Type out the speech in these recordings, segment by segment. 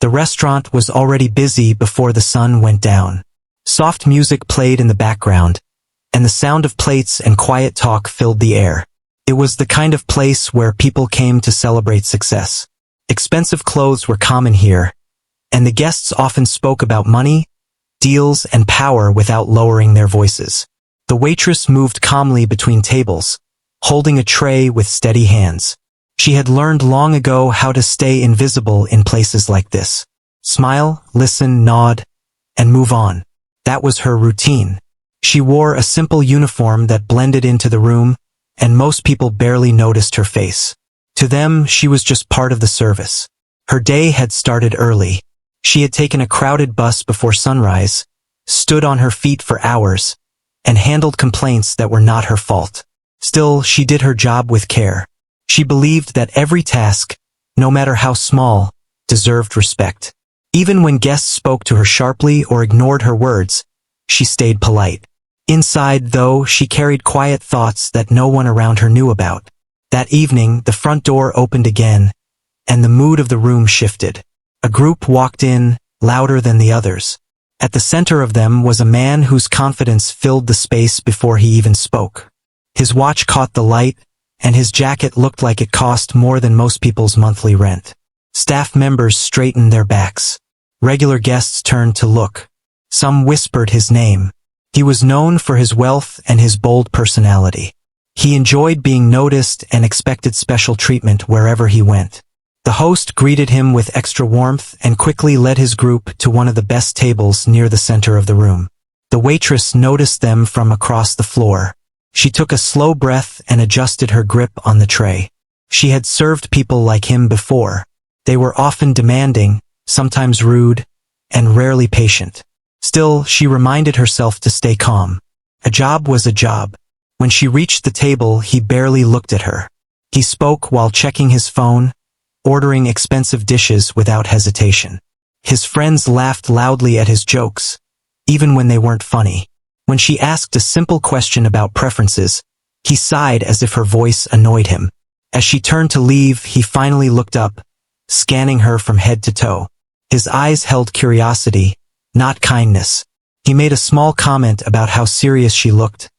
The restaurant was already busy before the sun went down. Soft music played in the background, and the sound of plates and quiet talk filled the air. It was the kind of place where people came to celebrate success. Expensive clothes were common here, and the guests often spoke about money, deals, and power without lowering their voices. The waitress moved calmly between tables, holding a tray with steady hands. She had learned long ago how to stay invisible in places like this. Smile, listen, nod, and move on. That was her routine. She wore a simple uniform that blended into the room, and most people barely noticed her face. To them, she was just part of the service. Her day had started early. She had taken a crowded bus before sunrise, stood on her feet for hours, and handled complaints that were not her fault. Still, she did her job with care. She believed that every task, no matter how small, deserved respect. Even when guests spoke to her sharply or ignored her words, she stayed polite. Inside, though, she carried quiet thoughts that no one around her knew about. That evening, the front door opened again, and the mood of the room shifted. A group walked in, louder than the others. At the center of them was a man whose confidence filled the space before he even spoke. His watch caught the light, and his jacket looked like it cost more than most people's monthly rent. Staff members straightened their backs. Regular guests turned to look. Some whispered his name. He was known for his wealth and his bold personality. He enjoyed being noticed and expected special treatment wherever he went. The host greeted him with extra warmth and quickly led his group to one of the best tables near the center of the room. The waitress noticed them from across the floor. She took a slow breath and adjusted her grip on the tray. She had served people like him before. They were often demanding, sometimes rude, and rarely patient. Still, she reminded herself to stay calm. A job was a job. When she reached the table, he barely looked at her. He spoke while checking his phone, ordering expensive dishes without hesitation. His friends laughed loudly at his jokes, even when they weren't funny. When she asked a simple question about preferences, he sighed as if her voice annoyed him. As she turned to leave, he finally looked up, scanning her from head to toe. His eyes held curiosity, not kindness. He made a small comment about how serious she looked,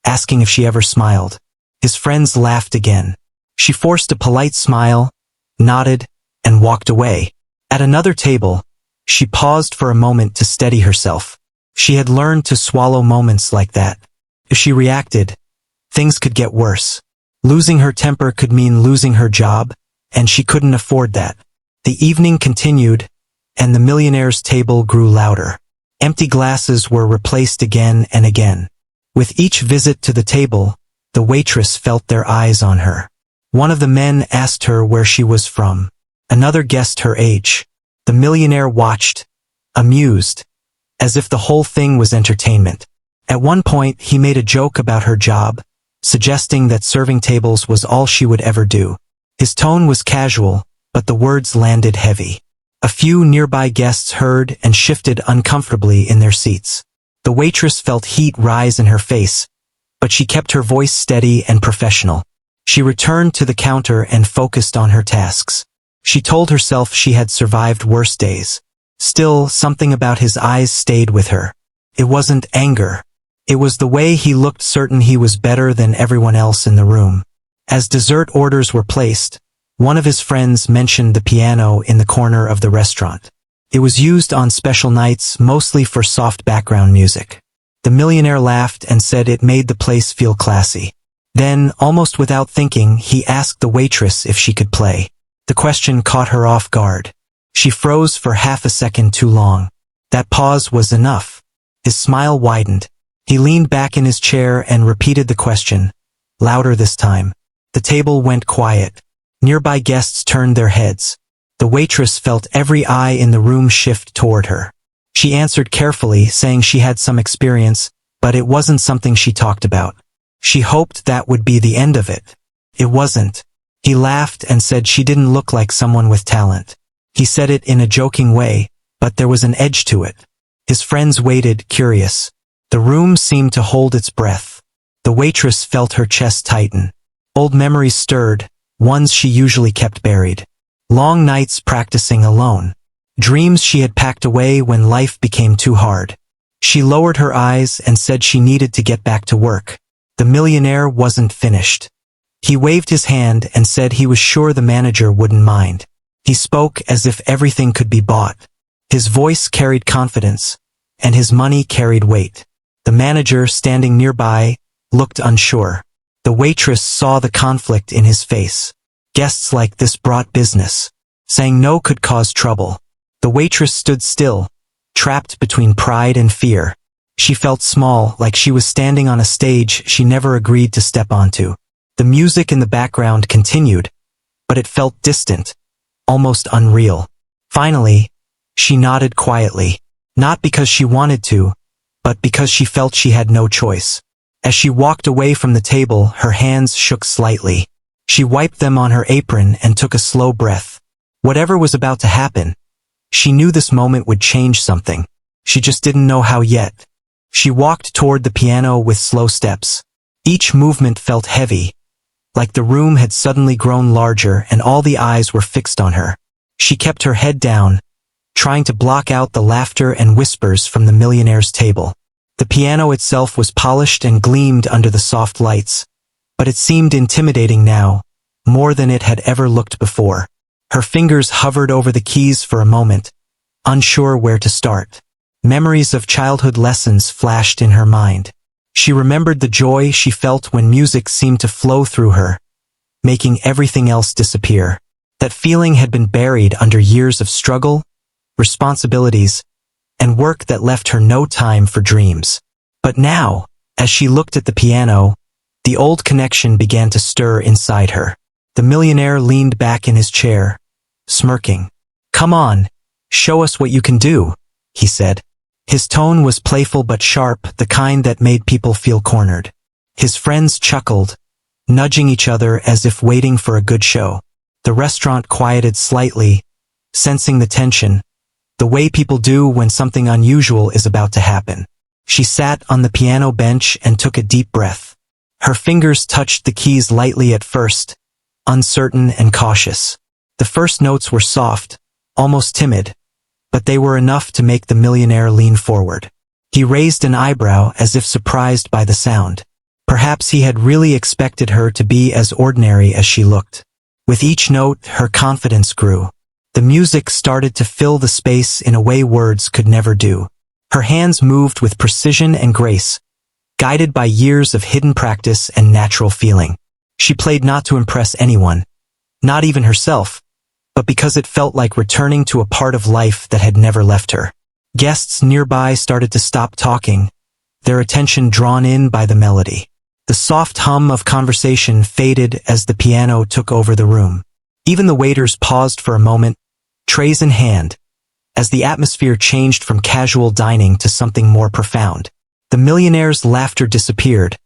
asking if she ever smiled. His friends laughed again. She forced a polite smile, nodded, and walked away. At another table, she paused for a moment to steady herself. She had learned to swallow moments like that. If she reacted, things could get worse. Losing her temper could mean losing her job, and she couldn't afford that. The evening continued, and the millionaire's table grew louder. Empty glasses were replaced again and again. With each visit to the table, the waitress felt their eyes on her. One of the men asked her where she was from. Another guessed her age. The millionaire watched, amused, as if the whole thing was entertainment. At one point, he made a joke about her job, suggesting that serving tables was all she would ever do. His tone was casual, but the words landed heavy. A few nearby guests heard and shifted uncomfortably in their seats. The waitress felt heat rise in her face, but she kept her voice steady and professional. She returned to the counter and focused on her tasks. She told herself she had survived worse days. Still, something about his eyes stayed with her. It wasn't anger. It was the way he looked, certain he was better than everyone else in the room. As dessert orders were placed, one of his friends mentioned the piano in the corner of the restaurant. It was used on special nights, mostly for soft background music. The millionaire laughed and said it made the place feel classy. Then, almost without thinking, he asked the waitress if she could play. The question caught her off guard. She froze for half a second too long. That pause was enough. His smile widened. He leaned back in his chair and repeated the question, louder this time. The table went quiet. Nearby guests turned their heads. The waitress felt every eye in the room shift toward her. She answered carefully, saying she had some experience, but it wasn't something she talked about. She hoped that would be the end of it. It wasn't. He laughed and said she didn't look like someone with talent. He said it in a joking way, but there was an edge to it. His friends waited, curious. The room seemed to hold its breath. The waitress felt her chest tighten. Old memories stirred, ones she usually kept buried. Long nights practicing alone. dreams she had packed away when life became too hard. She lowered her eyes and said she needed to get back to work. The millionaire wasn't finished. He waved his hand and said he was sure the manager wouldn't mind. He spoke as if everything could be bought. His voice carried confidence, and his money carried weight. The manager, standing nearby, looked unsure. The waitress saw the conflict in his face. Guests like this brought business. Saying no could cause trouble. The waitress stood still, trapped between pride and fear. She felt small, like she was standing on a stage she never agreed to step onto. The music in the background continued, but it felt distant, almost unreal. Finally, she nodded quietly, not because she wanted to, but because she felt she had no choice. As she walked away from the table, her hands shook slightly. She wiped them on her apron and took a slow breath. Whatever was about to happen, she knew this moment would change something. She just didn't know how yet. She walked toward the piano with slow steps. Each movement felt heavy, like the room had suddenly grown larger and all the eyes were fixed on her. She kept her head down, trying to block out the laughter and whispers from the millionaire's table. The piano itself was polished and gleamed under the soft lights, but it seemed intimidating now, more than it had ever looked before. Her fingers hovered over the keys for a moment, unsure where to start. Memories of childhood lessons flashed in her mind. She remembered the joy she felt when music seemed to flow through her, making everything else disappear. That feeling had been buried under years of struggle, responsibilities, and work that left her no time for dreams. But now, as she looked at the piano, the old connection began to stir inside her. The millionaire leaned back in his chair, smirking. "Come on, show us what you can do," he said. His tone was playful but sharp, the kind that made people feel cornered. His friends chuckled, nudging each other as if waiting for a good show. The restaurant quieted slightly, sensing the tension, the way people do when something unusual is about to happen. She sat on the piano bench and took a deep breath. Her fingers touched the keys lightly at first, uncertain and cautious. The first notes were soft, almost timid, but they were enough to make the millionaire lean forward. He raised an eyebrow as if surprised by the sound. Perhaps he had really expected her to be as ordinary as she looked. With each note, her confidence grew. The music started to fill the space in a way words could never do. Her hands moved with precision and grace, guided by years of hidden practice and natural feeling. She played not to impress anyone, not even herself, but because it felt like returning to a part of life that had never left her. Guests nearby started to stop talking, their attention drawn in by the melody. The soft hum of conversation faded as the piano took over the room. Even the waiters paused for a moment, trays in hand, as the atmosphere changed from casual dining to something more profound. The millionaire's laughter disappeared,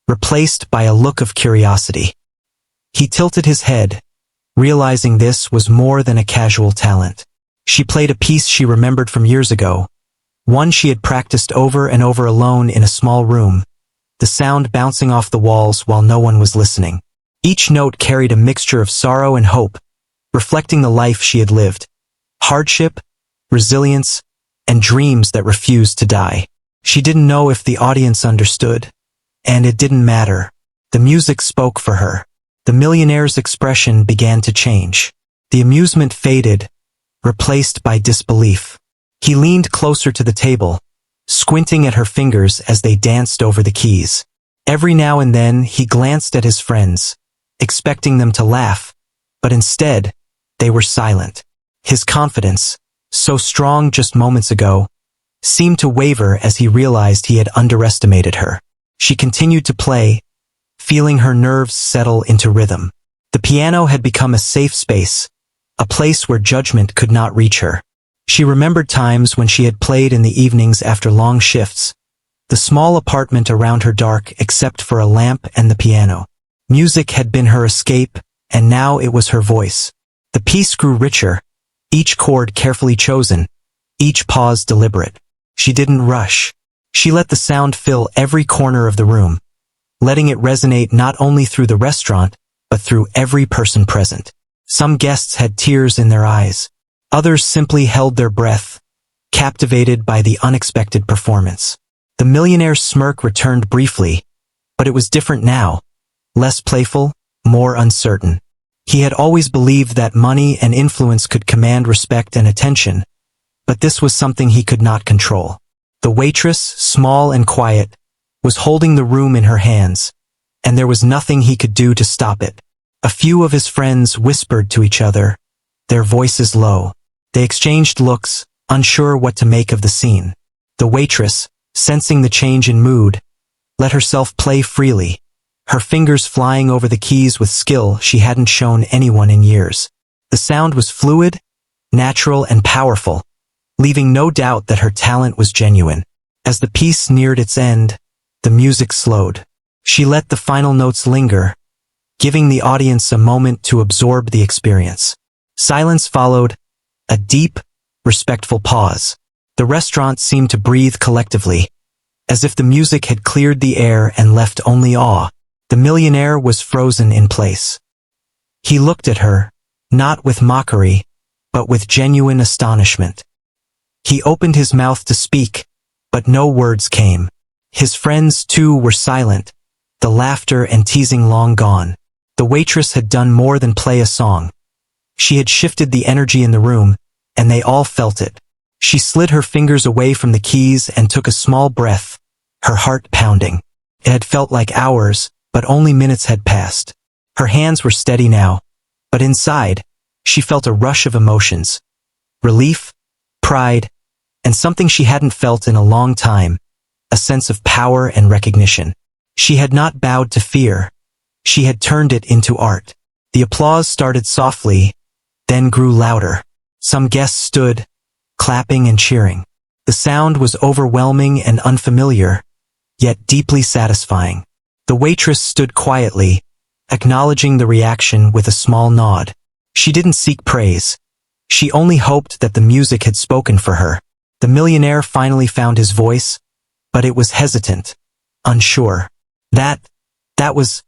replaced by a look of curiosity. He tilted his head, realizing this was more than a casual talent. She played a piece she remembered from years ago, one she had practiced over and over alone in a small room, the sound bouncing off the walls while no one was listening. Each note carried a mixture of sorrow and hope, reflecting the life she had lived. Hardship, resilience, and dreams that refused to die. She didn't know if the audience understood, and it didn't matter. The music spoke for her. The millionaire's expression began to change. The amusement faded, replaced by disbelief. He leaned closer to the table, squinting at her fingers as they danced over the keys. Every now and then he glanced at his friends, expecting them to laugh, but instead, they were silent. His confidence, so strong just moments ago, seemed to waver as he realized he had underestimated her. She continued to play, feeling her nerves settle into rhythm. The piano had become a safe space, a place where judgment could not reach her. She remembered times when she had played in the evenings after long shifts, the small apartment around her dark except for a lamp and the piano. Music had been her escape, and now it was her voice. The piece grew richer, each chord carefully chosen, each pause deliberate. She didn't rush. She let the sound fill every corner of the room, letting it resonate not only through the restaurant, but through every person present. Some guests had tears in their eyes, Others simply held their breath, captivated by the unexpected performance. The millionaire's smirk returned briefly, but it was different now, less playful, more uncertain. He had always believed that money and influence could command respect and attention, but this was something he could not control. The waitress, small and quiet, was holding the room in her hands, and there was nothing he could do to stop it. A few of his friends whispered to each other, their voices low. They exchanged looks, unsure what to make of the scene. The waitress, sensing the change in mood, let herself play freely, her fingers flying over the keys with skill she hadn't shown anyone in years. The sound was fluid, natural and powerful, leaving no doubt that her talent was genuine. As the piece neared its end, the music slowed. She let the final notes linger, giving the audience a moment to absorb the experience. Silence followed, a deep, respectful pause. The restaurant seemed to breathe collectively, as if the music had cleared the air and left only awe. The millionaire was frozen in place. He looked at her, not with mockery, but with genuine astonishment. He opened his mouth to speak, but no words came. His friends, too, were silent, the laughter and teasing long gone. The waitress had done more than play a song. She had shifted the energy in the room, and they all felt it. She slid her fingers away from the keys and took a small breath, her heart pounding. It had felt like hours, but only minutes had passed. Her hands were steady now, but inside, she felt a rush of emotions. Relief, pride, and something she hadn't felt in a long time, a sense of power and recognition. She had not bowed to fear. She had turned it into art. The applause started softly, then grew louder. Some guests stood, clapping and cheering. The sound was overwhelming and unfamiliar, yet deeply satisfying. The waitress stood quietly, acknowledging the reaction with a small nod. She didn't seek praise. She only hoped that the music had spoken for her. The millionaire finally found his voice, but it was hesitant, unsure. That was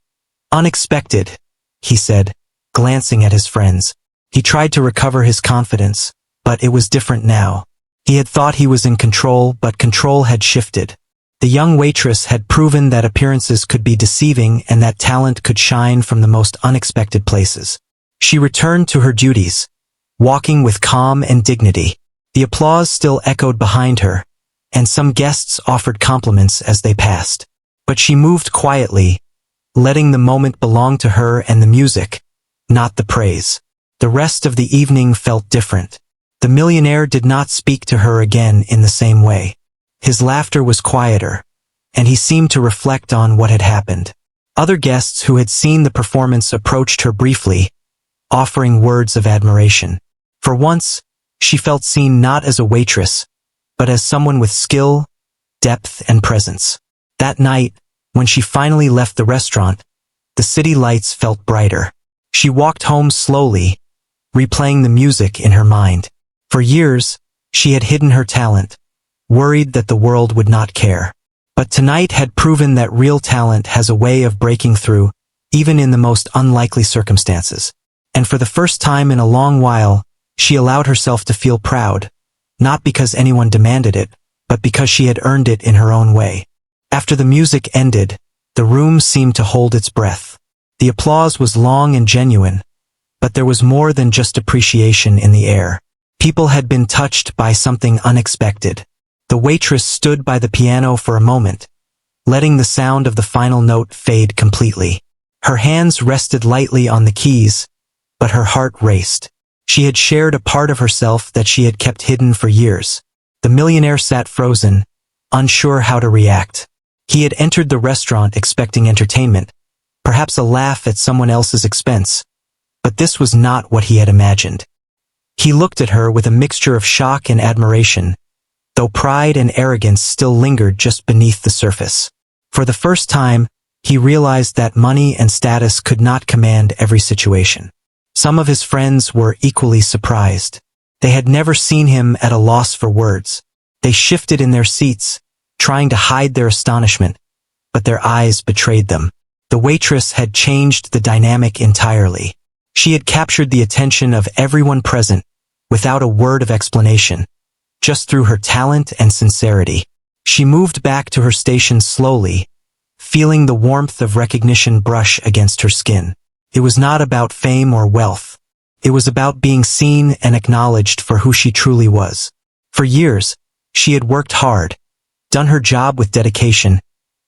unexpected, he said, glancing at his friends. He tried to recover his confidence, but it was different now. He had thought he was in control, but control had shifted. The young waitress had proven that appearances could be deceiving and that talent could shine from the most unexpected places. She returned to her duties, walking with calm and dignity. The applause still echoed behind her, and some guests offered compliments as they passed. But she moved quietly, letting the moment belong to her and the music, not the praise. The rest of the evening felt different. The millionaire did not speak to her again in the same way. His laughter was quieter, and he seemed to reflect on what had happened. Other guests who had seen the performance approached her briefly, offering words of admiration. For once, she felt seen not as a waitress, but as someone with skill, depth, and presence. That night, when she finally left the restaurant, the city lights felt brighter. She walked home slowly, replaying the music in her mind. For years, she had hidden her talent, worried that the world would not care. But tonight had proven that real talent has a way of breaking through, even in the most unlikely circumstances. And for the first time in a long while, she allowed herself to feel proud, not because anyone demanded it, but because she had earned it in her own way. After the music ended, the room seemed to hold its breath. The applause was long and genuine, but there was more than just appreciation in the air. People had been touched by something unexpected. The waitress stood by the piano for a moment, letting the sound of the final note fade completely. Her hands rested lightly on the keys, but her heart raced. She had shared a part of herself that she had kept hidden for years. The millionaire sat frozen, unsure how to react. He had entered the restaurant expecting entertainment, perhaps a laugh at someone else's expense. But this was not what he had imagined. He looked at her with a mixture of shock and admiration, though pride and arrogance still lingered just beneath the surface. For the first time, he realized that money and status could not command every situation. Some of his friends were equally surprised. They had never seen him at a loss for words. They shifted in their seats, trying to hide their astonishment, but their eyes betrayed them. The waitress had changed the dynamic entirely. She had captured the attention of everyone present, without a word of explanation, just through her talent and sincerity. She moved back to her station slowly, feeling the warmth of recognition brush against her skin. It was not about fame or wealth. It was about being seen and acknowledged for who she truly was. For years, she had worked hard, done her job with dedication,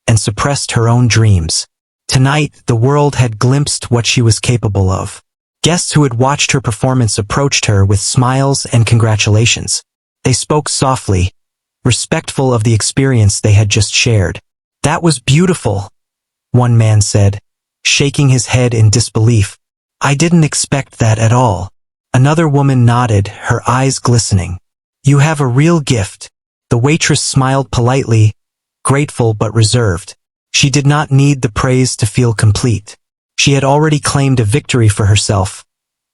and suppressed her own dreams. Tonight, the world had glimpsed what she was capable of. Guests who had watched her performance approached her with smiles and congratulations. They spoke softly, respectful of the experience they had just shared. "That was beautiful," one man said, shaking his head in disbelief. "I didn't expect that at all." Another woman nodded, her eyes glistening. "You have a real gift." The waitress smiled politely, grateful but reserved. She did not need the praise to feel complete. She had already claimed a victory for herself,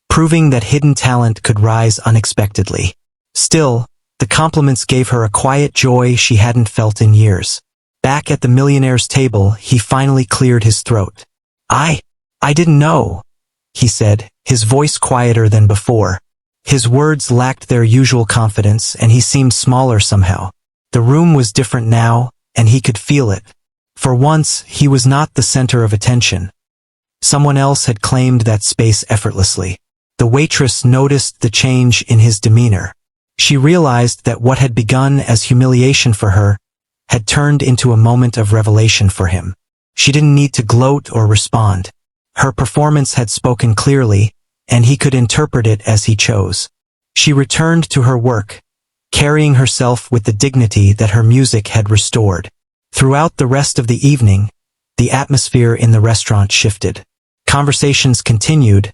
proving that hidden talent could rise unexpectedly. Still, the compliments gave her a quiet joy she hadn't felt in years. Back at the millionaire's table, he finally cleared his throat. I didn't know," he said, his voice quieter than before. His words lacked their usual confidence, and he seemed smaller somehow. The room was different now, and he could feel it. For once, he was not the center of attention. Someone else had claimed that space effortlessly. The waitress noticed the change in his demeanor. She realized that what had begun as humiliation for her had turned into a moment of revelation for him. She didn't need to gloat or respond. Her performance had spoken clearly, and he could interpret it as he chose. She returned to her work, carrying herself with the dignity that her music had restored. Throughout the rest of the evening, the atmosphere in the restaurant shifted. Conversations continued,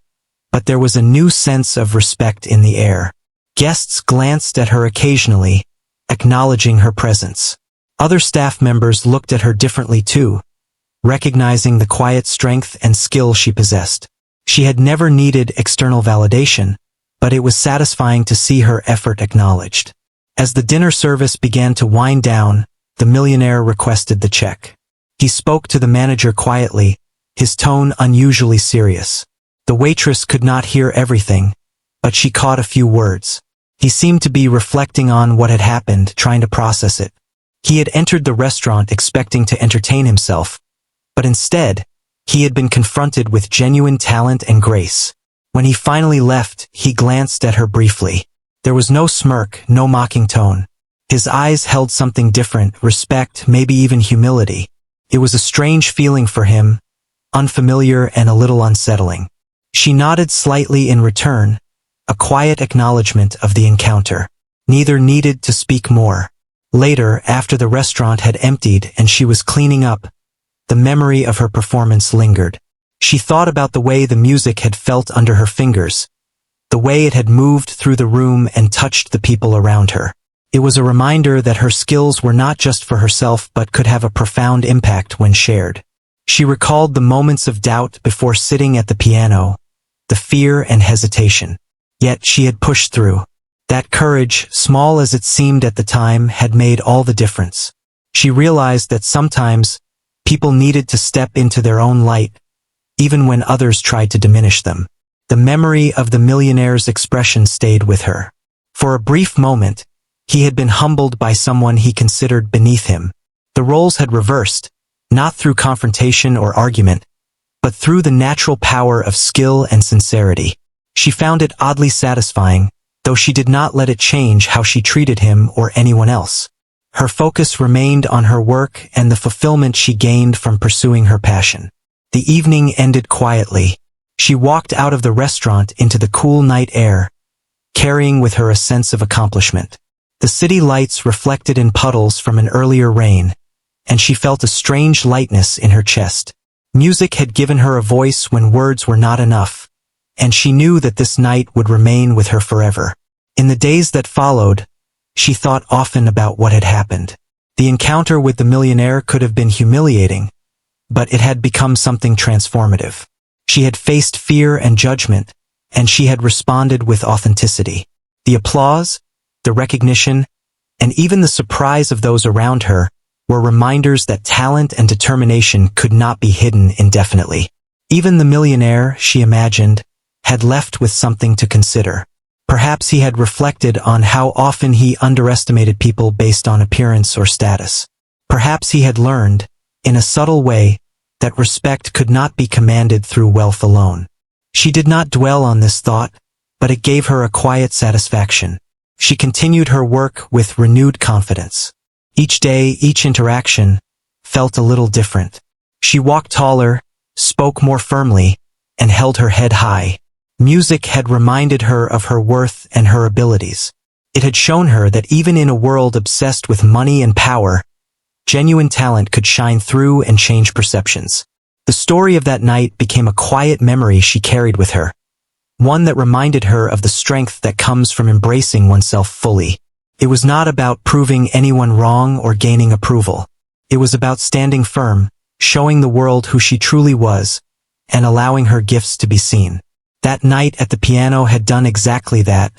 but there was a new sense of respect in the air. Guests glanced at her occasionally, acknowledging her presence. Other staff members looked at her differently too, recognizing the quiet strength and skill she possessed. She had never needed external validation, but it was satisfying to see her effort acknowledged. As the dinner service began to wind down, the millionaire requested the check. He spoke to the manager quietly, his tone unusually serious. The waitress could not hear everything, but she caught a few words. He seemed to be reflecting on what had happened, trying to process it. He had entered the restaurant expecting to entertain himself, but instead, he had been confronted with genuine talent and grace. When he finally left, he glanced at her briefly. There was no smirk, no mocking tone. His eyes held something different, respect, maybe even humility. It was a strange feeling for him, unfamiliar and a little unsettling. She nodded slightly in return, a quiet acknowledgement of the encounter. Neither needed to speak more. Later, after the restaurant had emptied and she was cleaning up, the memory of her performance lingered. She thought about the way the music had felt under her fingers, the way it had moved through the room and touched the people around her. It was a reminder that her skills were not just for herself but could have a profound impact when shared. She recalled the moments of doubt before sitting at the piano, the fear and hesitation. Yet she had pushed through. That courage, small as it seemed at the time, had made all the difference. She realized that sometimes people needed to step into their own light, even when others tried to diminish them. The memory of the millionaire's expression stayed with her. For a brief moment, he had been humbled by someone he considered beneath him. The roles had reversed, not through confrontation or argument, but through the natural power of skill and sincerity. She found it oddly satisfying, though she did not let it change how she treated him or anyone else. Her focus remained on her work and the fulfillment she gained from pursuing her passion. The evening ended quietly. She walked out of the restaurant into the cool night air, carrying with her a sense of accomplishment. The city lights reflected in puddles from an earlier rain, and she felt a strange lightness in her chest. Music had given her a voice when words were not enough, and she knew that this night would remain with her forever. In the days that followed, she thought often about what had happened. The encounter with the millionaire could have been humiliating, but it had become something transformative. She had faced fear and judgment, and she had responded with authenticity. The applause, the recognition, and even the surprise of those around her were reminders that talent and determination could not be hidden indefinitely. Even the millionaire, she imagined, had left with something to consider. Perhaps he had reflected on how often he underestimated people based on appearance or status. Perhaps he had learned, in a subtle way, that respect could not be commanded through wealth alone. She did not dwell on this thought, but it gave her a quiet satisfaction. She continued her work with renewed confidence. Each day, each interaction, felt a little different. She walked taller, spoke more firmly, and held her head high. Music had reminded her of her worth and her abilities. It had shown her that even in a world obsessed with money and power, genuine talent could shine through and change perceptions. The story of that night became a quiet memory she carried with her, one that reminded her of the strength that comes from embracing oneself fully. It was not about proving anyone wrong or gaining approval. It was about standing firm, showing the world who she truly was, and allowing her gifts to be seen. That night at the piano had done exactly that,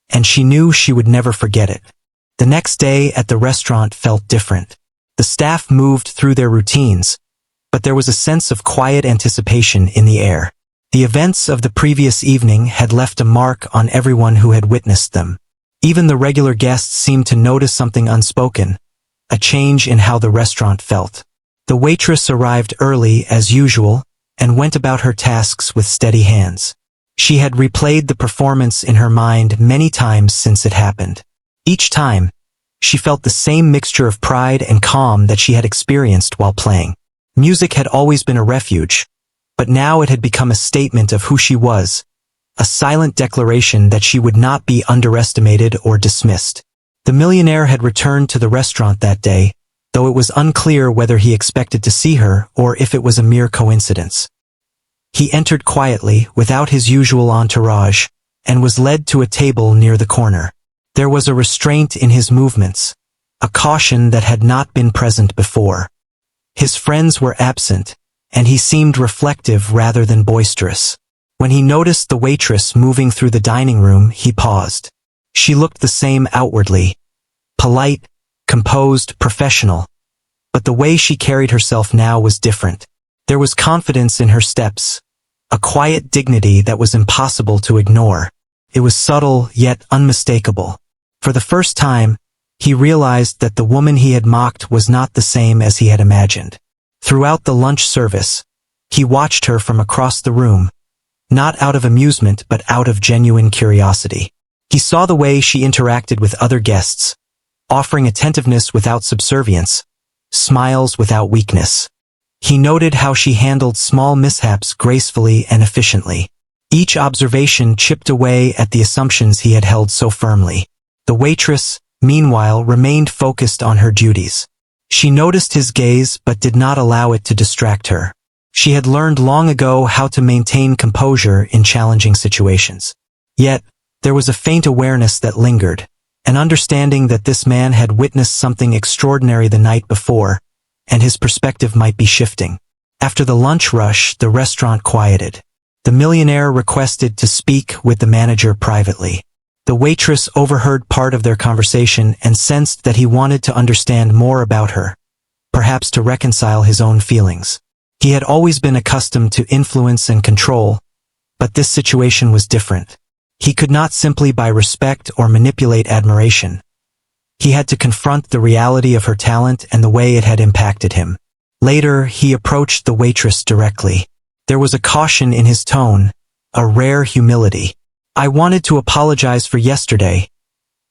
and she knew she would never forget it. The next day at the restaurant felt different. The staff moved through their routines, but there was a sense of quiet anticipation in the air. The events of the previous evening had left a mark on everyone who had witnessed them. Even the regular guests seemed to notice something unspoken, a change in how the restaurant felt. The waitress arrived early as usual and went about her tasks with steady hands. She had replayed the performance in her mind many times since it happened. Each time, she felt the same mixture of pride and calm that she had experienced while playing. Music had always been a refuge, but now it had become a statement of who she was, a silent declaration that she would not be underestimated or dismissed. The millionaire had returned to the restaurant that day, though it was unclear whether he expected to see her or if it was a mere coincidence. He entered quietly, without his usual entourage, and was led to a table near the corner. There was a restraint in his movements, a caution that had not been present before. His friends were absent, and he seemed reflective rather than boisterous. When he noticed the waitress moving through the dining room, he paused. She looked the same outwardly, polite, composed, professional, but the way she carried herself now was different. There was confidence in her steps, a quiet dignity that was impossible to ignore. It was subtle yet unmistakable. For the first time, he realized that the woman he had mocked was not the same as he had imagined. Throughout the lunch service, he watched her from across the room, not out of amusement but out of genuine curiosity. He saw the way she interacted with other guests, offering attentiveness without subservience, smiles without weakness. He noted how she handled small mishaps gracefully and efficiently. Each observation chipped away at the assumptions he had held so firmly. The waitress, meanwhile, remained focused on her duties. She noticed his gaze but did not allow it to distract her. She had learned long ago how to maintain composure in challenging situations. Yet, there was a faint awareness that lingered, an understanding that this man had witnessed something extraordinary the night before, and his perspective might be shifting. After the lunch rush, the restaurant quieted. The millionaire requested to speak with the manager privately. The waitress overheard part of their conversation and sensed that he wanted to understand more about her, perhaps to reconcile his own feelings. He had always been accustomed to influence and control, but this situation was different. He could not simply buy respect or manipulate admiration. He had to confront the reality of her talent and the way it had impacted him. Later, he approached the waitress directly. There was a caution in his tone, a rare humility. "I wanted to apologize for yesterday,"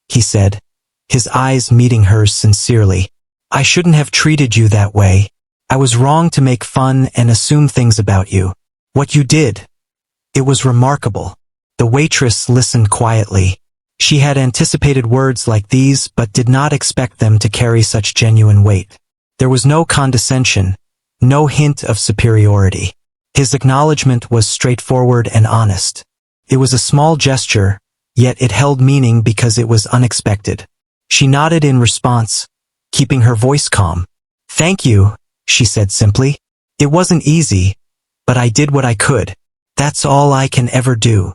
he said, his eyes meeting hers sincerely. "I shouldn't have treated you that way. I was wrong to make fun and assume things about you. What you did, it was remarkable." The waitress listened quietly. She had anticipated words like these but did not expect them to carry such genuine weight. There was no condescension, no hint of superiority. His acknowledgement was straightforward and honest. It was a small gesture, yet it held meaning because it was unexpected. She nodded in response, keeping her voice calm. "Thank you," she said simply. "It wasn't easy, but I did what I could. That's all I can ever do."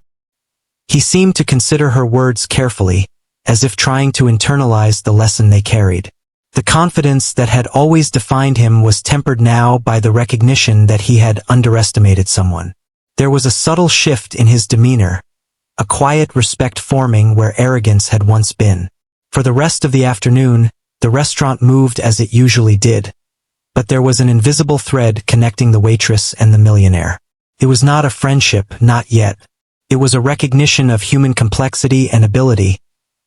He seemed to consider her words carefully, as if trying to internalize the lesson they carried. The confidence that had always defined him was tempered now by the recognition that he had underestimated someone. There was a subtle shift in his demeanor, a quiet respect forming where arrogance had once been. For the rest of the afternoon, the restaurant moved as it usually did. But there was an invisible thread connecting the waitress and the millionaire. It was not a friendship, not yet. It was a recognition of human complexity and ability,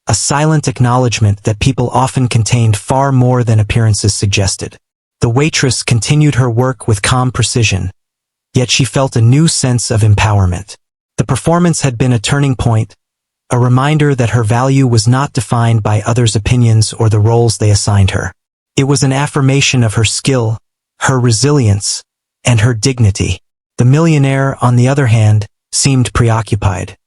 a silent acknowledgement that people often contained far more than appearances suggested. The waitress continued her work with calm precision, yet she felt a new sense of empowerment. The performance had been a turning point, a reminder that her value was not defined by others' opinions or the roles they assigned her. It was an affirmation of her skill, her resilience, and her dignity. The millionaire, on the other hand, seemed preoccupied.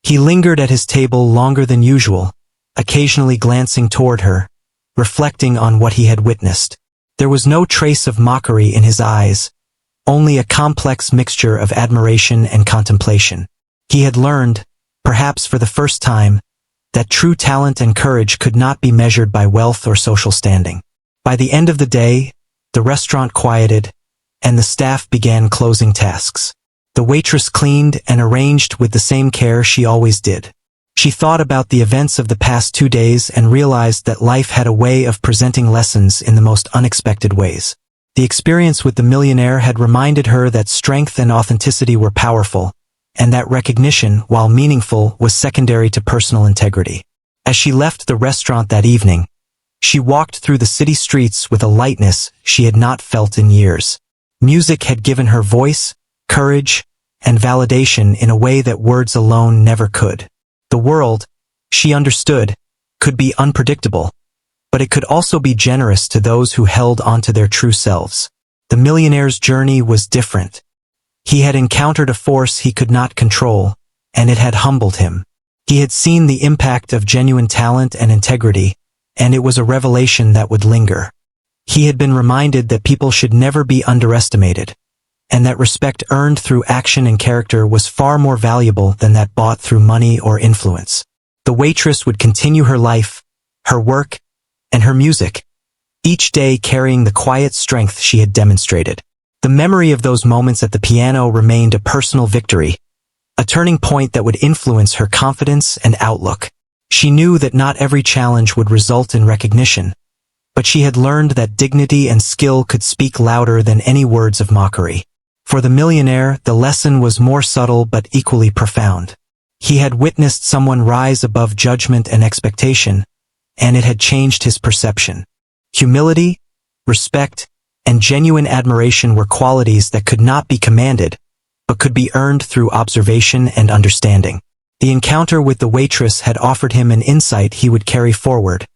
He lingered at his table longer than usual, occasionally glancing toward her, reflecting on what he had witnessed. There was no trace of mockery in his eyes, only a complex mixture of admiration and contemplation. He had learned, perhaps for the first time, that true talent and courage could not be measured by wealth or social standing. By the end of the day, the restaurant quieted, and the staff began closing tasks. The waitress cleaned and arranged with the same care she always did. She thought about the events of the past 2 days and realized that life had a way of presenting lessons in the most unexpected ways. The experience with the millionaire had reminded her that strength and authenticity were powerful, and that recognition, while meaningful, was secondary to personal integrity. As she left the restaurant that evening, she walked through the city streets with a lightness she had not felt in years. Music had given her voice, courage, and validation in a way that words alone never could. The world, she understood, could be unpredictable, but it could also be generous to those who held onto their true selves. The millionaire's journey was different. He had encountered a force he could not control, and it had humbled him. He had seen the impact of genuine talent and integrity, and it was a revelation that would linger. He had been reminded that people should never be underestimated, and that respect earned through action and character was far more valuable than that bought through money or influence. The waitress would continue her life, her work, and her music, each day carrying the quiet strength she had demonstrated. The memory of those moments at the piano remained a personal victory, a turning point that would influence her confidence and outlook. She knew that not every challenge would result in recognition, but she had learned that dignity and skill could speak louder than any words of mockery. For the millionaire, the lesson was more subtle but equally profound. He had witnessed someone rise above judgment and expectation, and it had changed his perception. Humility, respect, and genuine admiration were qualities that could not be commanded, but could be earned through observation and understanding. The encounter with the waitress had offered him an insight he would carry forward,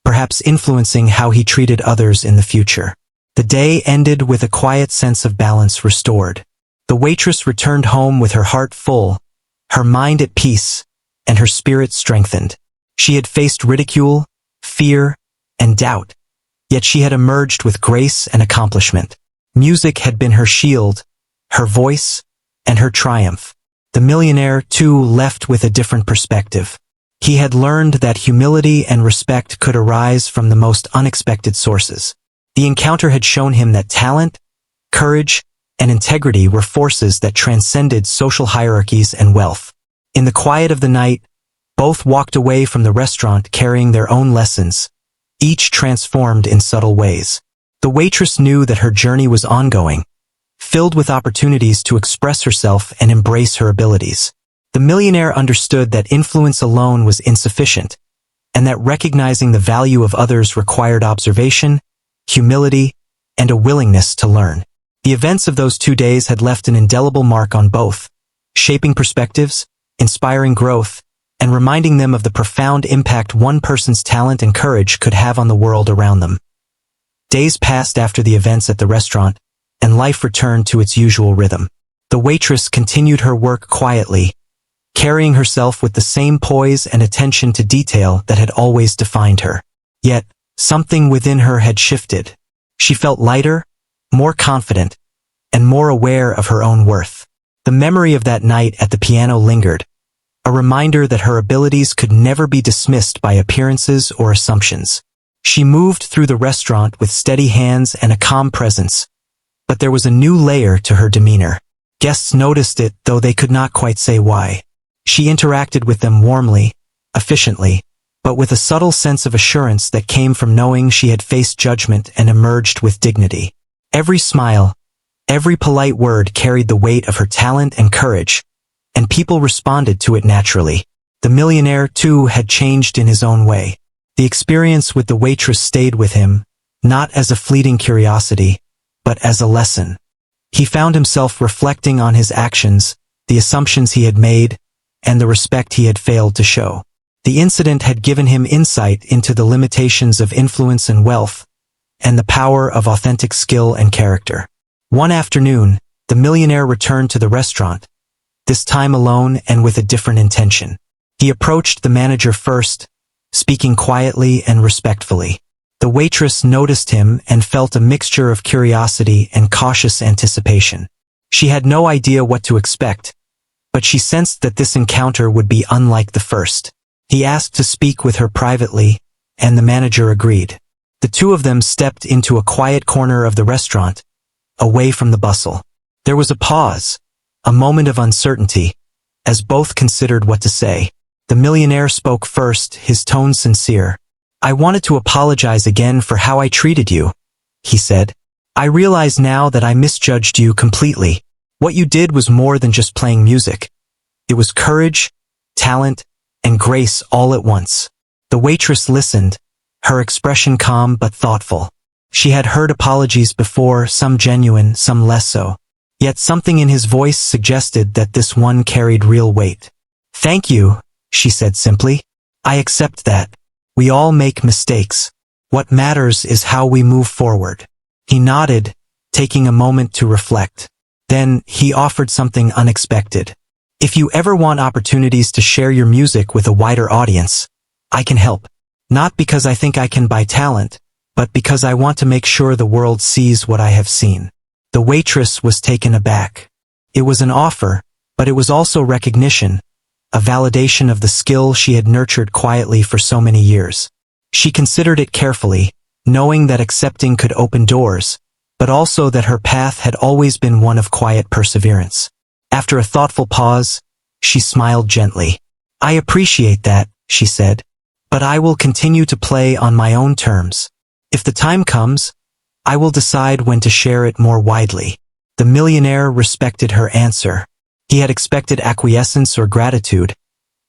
perhaps influencing how he treated others in the future. The day ended with a quiet sense of balance restored. The waitress returned home with her heart full, her mind at peace, and her spirit strengthened. She had faced ridicule, fear, and doubt, yet she had emerged with grace and accomplishment. Music had been her shield, her voice, and her triumph. The millionaire, too, left with a different perspective. He had learned that humility and respect could arise from the most unexpected sources. The encounter had shown him that talent, courage, and integrity were forces that transcended social hierarchies and wealth. In the quiet of the night, both walked away from the restaurant carrying their own lessons, each transformed in subtle ways. The waitress knew that her journey was ongoing, filled with opportunities to express herself and embrace her abilities. The millionaire understood that influence alone was insufficient, and that recognizing the value of others required observation, humility, and a willingness to learn. The events of those 2 days had left an indelible mark on both, shaping perspectives, inspiring growth, and reminding them of the profound impact one person's talent and courage could have on the world around them. Days passed after the events at the restaurant, and life returned to its usual rhythm. The waitress continued her work quietly, carrying herself with the same poise and attention to detail that had always defined her. Yet, something within her had shifted. She felt lighter, more confident, and more aware of her own worth. The memory of that night at the piano lingered, a reminder that her abilities could never be dismissed by appearances or assumptions. She moved through the restaurant with steady hands and a calm presence, but there was a new layer to her demeanor. Guests noticed it, though they could not quite say why. She interacted with them warmly, efficiently, but with a subtle sense of assurance that came from knowing she had faced judgment and emerged with dignity. Every smile, every polite word carried the weight of her talent and courage, and people responded to it naturally. The millionaire, too, had changed in his own way. The experience with the waitress stayed with him, not as a fleeting curiosity, but as a lesson. He found himself reflecting on his actions, the assumptions he had made, and the respect he had failed to show. The incident had given him insight into the limitations of influence and wealth, and the power of authentic skill and character. One afternoon, the millionaire returned to the restaurant, this time alone and with a different intention. He approached the manager first, speaking quietly and respectfully. The waitress noticed him and felt a mixture of curiosity and cautious anticipation. She had no idea what to expect, but she sensed that this encounter would be unlike the first. He asked to speak with her privately, and the manager agreed. The two of them stepped into a quiet corner of the restaurant, away from the bustle. There was a pause, a moment of uncertainty, as both considered what to say. The millionaire spoke first, his tone sincere. "I wanted to apologize again for how I treated you," he said. "I realize now that I misjudged you completely. What you did was more than just playing music. It was courage, talent, and grace all at once." The waitress listened, her expression calm but thoughtful. She had heard apologies before, some genuine, some less so. Yet something in his voice suggested that this one carried real weight. "Thank you," she said simply. "I accept that. We all make mistakes. What matters is how we move forward." He nodded, taking a moment to reflect. Then he offered something unexpected. "If you ever want opportunities to share your music with a wider audience, I can help. Not because I think I can buy talent, but because I want to make sure the world sees what I have seen." The waitress was taken aback. It was an offer, but it was also recognition, a validation of the skill she had nurtured quietly for so many years. She considered it carefully, knowing that accepting could open doors, but also that her path had always been one of quiet perseverance. After a thoughtful pause, she smiled gently. "I appreciate that," she said, "but I will continue to play on my own terms. If the time comes, I will decide when to share it more widely." The millionaire respected her answer. He had expected acquiescence or gratitude,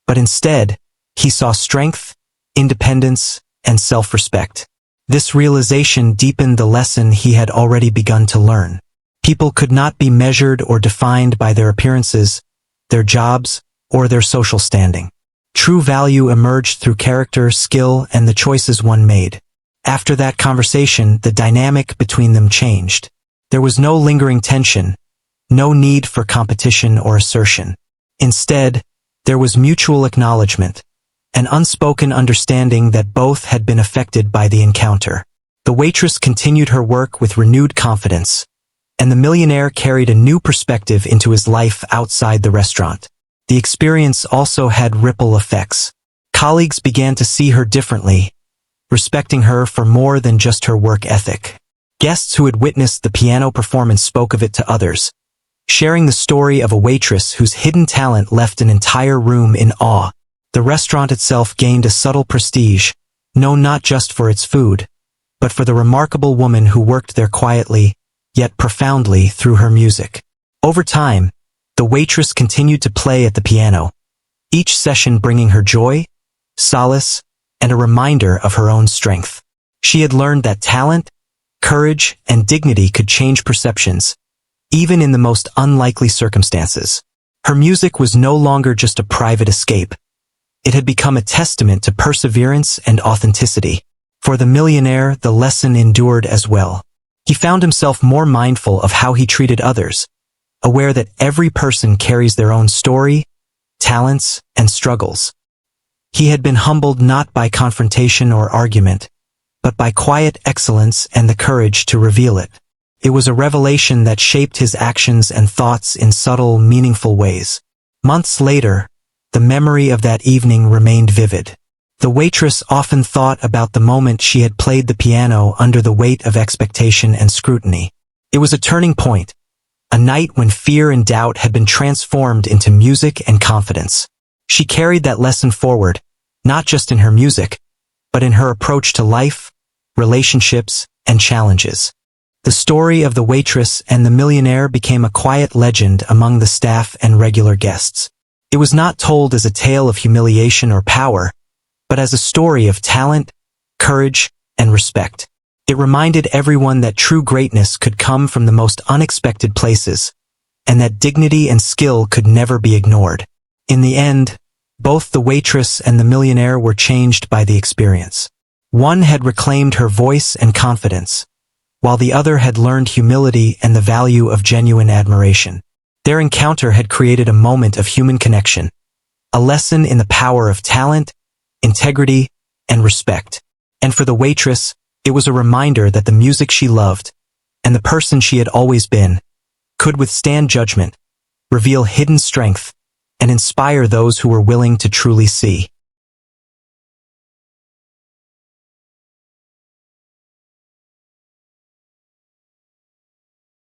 but instead, he saw strength, independence, and self-respect. This realization deepened the lesson he had already begun to learn. People could not be measured or defined by their appearances, their jobs, or their social standing. True value emerged through character, skill, and the choices one made. After that conversation, the dynamic between them changed. There was no lingering tension, no need for competition or assertion. Instead, there was mutual acknowledgement, an unspoken understanding that both had been affected by the encounter. The waitress continued her work with renewed confidence, and the millionaire carried a new perspective into his life outside the restaurant. The experience also had ripple effects. Colleagues began to see her differently, respecting her for more than just her work ethic. Guests who had witnessed the piano performance spoke of it to others, sharing the story of a waitress whose hidden talent left an entire room in awe. The restaurant itself gained a subtle prestige, known not just for its food, but for the remarkable woman who worked there quietly, yet profoundly through her music. Over time, the waitress continued to play at the piano, each session bringing her joy, solace, and a reminder of her own strength. She had learned that talent, courage, and dignity could change perceptions, even in the most unlikely circumstances. Her music was no longer just a private escape. It had become a testament to perseverance and authenticity. For the millionaire, the lesson endured as well. He found himself more mindful of how he treated others, aware that every person carries their own story, talents, and struggles. He had been humbled not by confrontation or argument, but by quiet excellence and the courage to reveal it. It was a revelation that shaped his actions and thoughts in subtle, meaningful ways. Months later, the memory of that evening remained vivid. The waitress often thought about the moment she had played the piano under the weight of expectation and scrutiny. It was a turning point, a night when fear and doubt had been transformed into music and confidence. She carried that lesson forward, not just in her music, but in her approach to life, relationships, and challenges. The story of the waitress and the millionaire became a quiet legend among the staff and regular guests. It was not told as a tale of humiliation or power, but as a story of talent, courage, and respect. It reminded everyone that true greatness could come from the most unexpected places, and that dignity and skill could never be ignored. In the end, both the waitress and the millionaire were changed by the experience. One had reclaimed her voice and confidence, while the other had learned humility and the value of genuine admiration. Their encounter had created a moment of human connection, a lesson in the power of talent, integrity, and respect. And for the waitress, it was a reminder that the music she loved, and the person she had always been, could withstand judgment, reveal hidden strength, and inspire those who were willing to truly see.